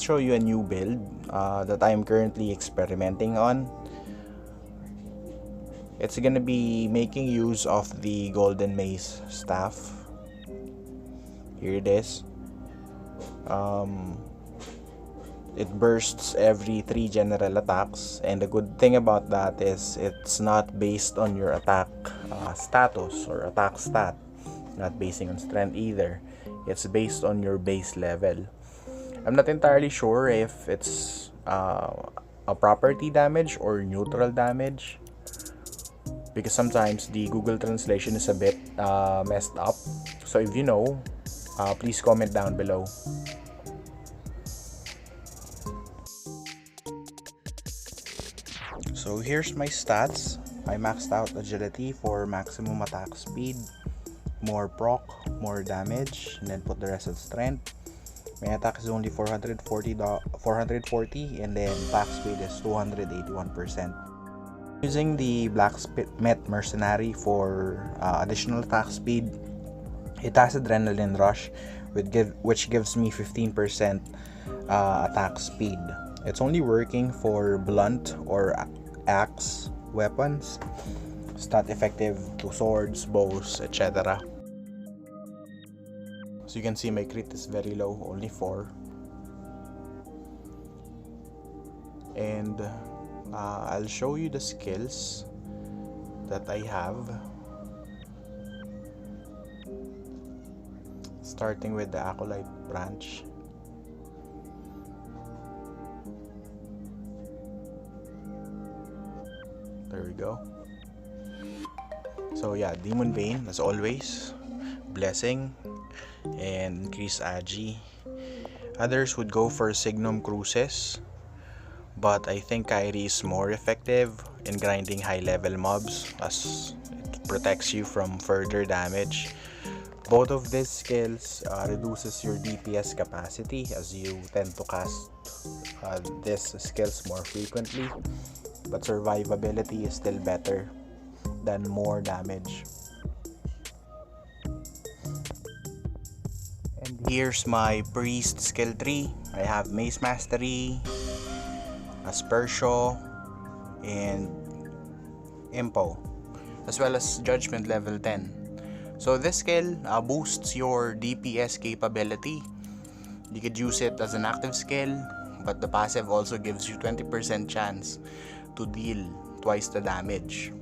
show you a new build that I'm currently experimenting on. It's gonna be making use of the golden mace staff. Here it is. It bursts every 3 general attacks, and the good thing about that is it's not based on your attack status or attack stat, not basing on strength either. It's based on your base level. I'm not entirely sure if it's a property damage or neutral damage, because sometimes the Google translation is a bit messed up. So if you know, please comment down below. So here's my stats. I maxed out agility for maximum attack speed, more proc, more damage, and then put the rest at strength. My attack is only 440, and then attack speed is 281%. Using the blacksmith mercenary for additional attack speed. It has adrenaline rush, which gives me 15% attack speed. It's only working for blunt or axe weapons. It's not effective to swords, bows, etc. So you can see my crit is very low, only 4. And I'll show you the skills that I have, starting with the Acolyte branch. There we go. So yeah, Demon Bane as always, Blessing, and increase AGI. Others would go for Signum Cruces, but I think Kyrie is more effective in grinding high level mobs as it protects you from further damage. Both of these skills reduces your DPS capacity as you tend to cast these skills more frequently, but survivability is still better than more damage. And here's my priest skill tree. I have Mace Mastery, Aspertio, and Impo, as well as Judgment level 10. So this skill boosts your DPS capability. You could use it as an active skill, but the passive also gives you 20% chance to deal twice the damage.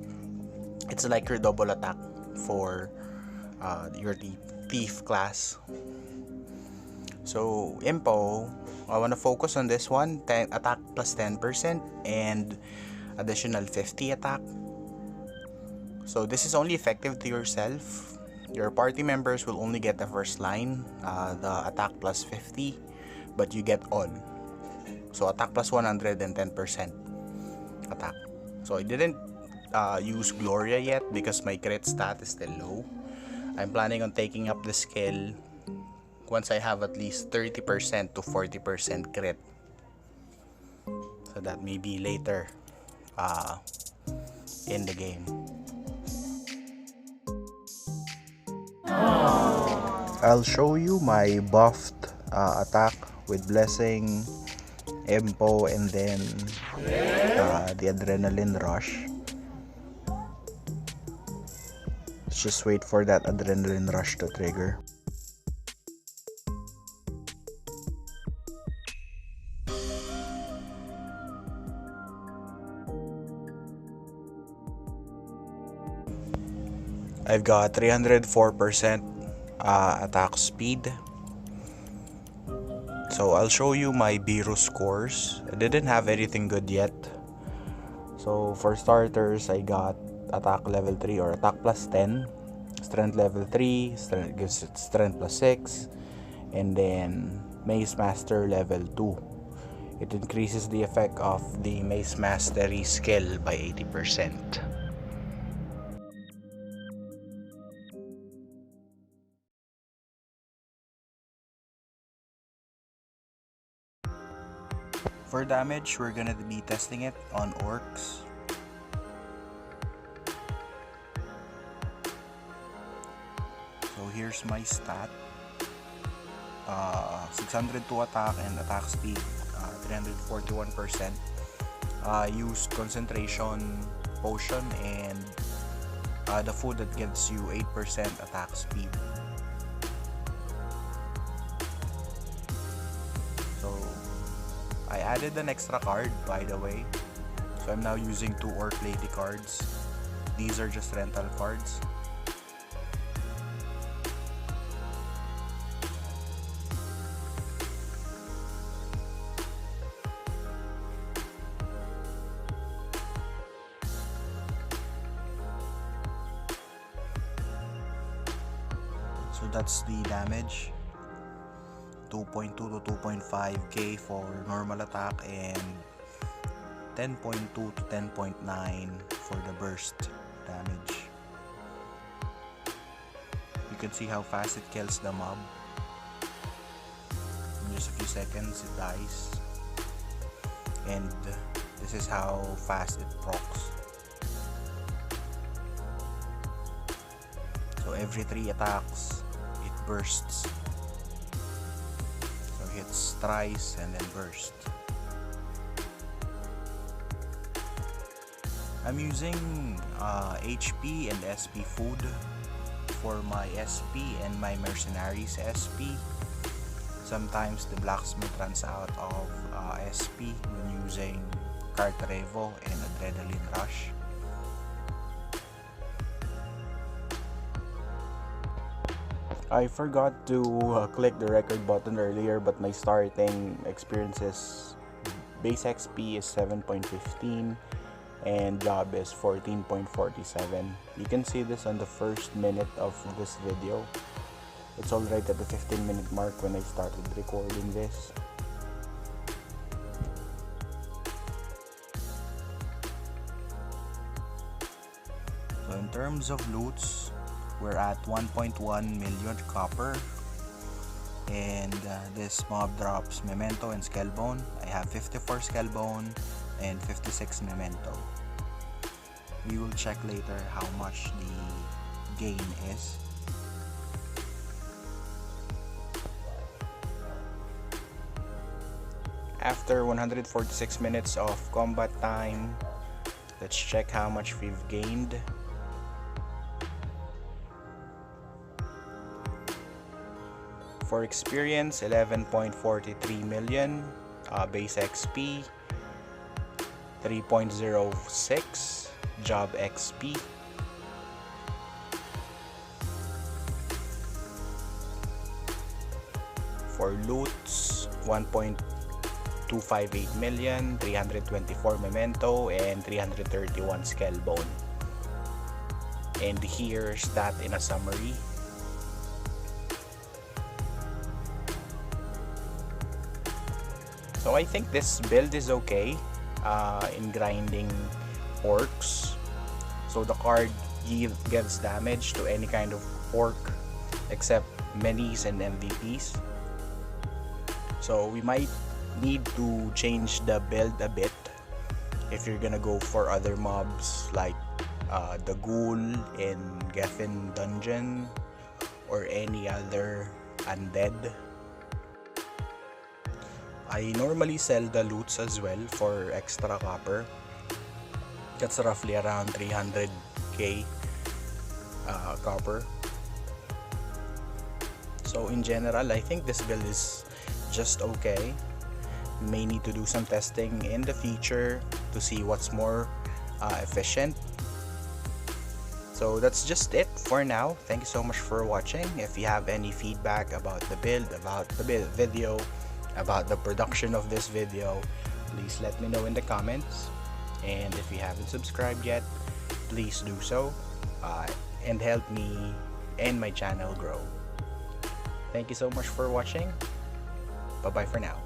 It's like your double attack for your thief class. So Impo, I want to focus on this one. Attack plus 10% and additional 50 attack. So this is only effective to yourself. Your party members will only get the first line, the attack plus 50, but you get all. So attack plus 110% attack. So I didn't use Gloria yet because my crit stat is still low. I'm planning on taking up the skill once I have at least 30% to 40% crit. So that may be later in the game. I'll show you my buffed attack with Blessing, Impo, and then the Adrenaline Rush. Let's just wait for that Adrenaline Rush to trigger. I've got 304% attack speed. So I'll show you my Biru scores. I didn't have anything good yet. So for starters, I got attack level 3 or attack plus 10, strength level 3, strength gives it strength plus 6, and then Mace Master level 2. It increases the effect of the Mace Mastery skill by 80%. For damage, we're gonna be testing it on orcs. So here's my stat. 602 attack and attack speed 341%. Use concentration potion and the food that gives you 8% attack speed. So I added an extra card, by the way. So I'm now using 2 Orc Lady cards. These are just rental cards. So that's the damage. 2.2 to 2.5k for normal attack and 10.2 to 10.9 for the burst damage. You can see how fast it kills the mob. In just a few seconds it dies. And this is how fast it procs. So every 3 attacks it bursts. So hits thrice and then burst. I'm using HP and SP food for my SP and my mercenaries SP. Sometimes the blacksmith runs out of SP when using Cart Revo and Adrenaline Rush. I forgot to click the record button earlier, but my starting experience is base XP is 7.15 and job is 14.47. You can see this on the first minute of this video. It's already at the 15-minute mark when I started recording this. So in terms of loots, we're at 1.1 million copper, and this mob drops memento and skullbone. I have 54 skullbone and 56 memento. We will check later how much the gain is. After 146 minutes of combat time, let's check how much we've gained. For experience, 11.43 million, base XP 3.06, job XP for loots 1.258 million, 324 memento and 331 skullbone. And here's that in a summary. So I think this build is okay in grinding orcs. So the card gives damage to any kind of orc except minis and MVPs. So we might need to change the build a bit if you're gonna go for other mobs like the ghoul in Geffen Dungeon or any other undead. I normally sell the loots as well for extra copper. That's roughly around 300k copper. So in general, I think this build is just okay. We may need to do some testing in the future to see what's more efficient. So that's just it for now. Thank you so much for watching. If you have any feedback about the build, about the video, about the production of this video, please let me know in the comments. And if you haven't subscribed yet, please do so and help me and my channel grow. Thank you so much for watching. Bye bye for now.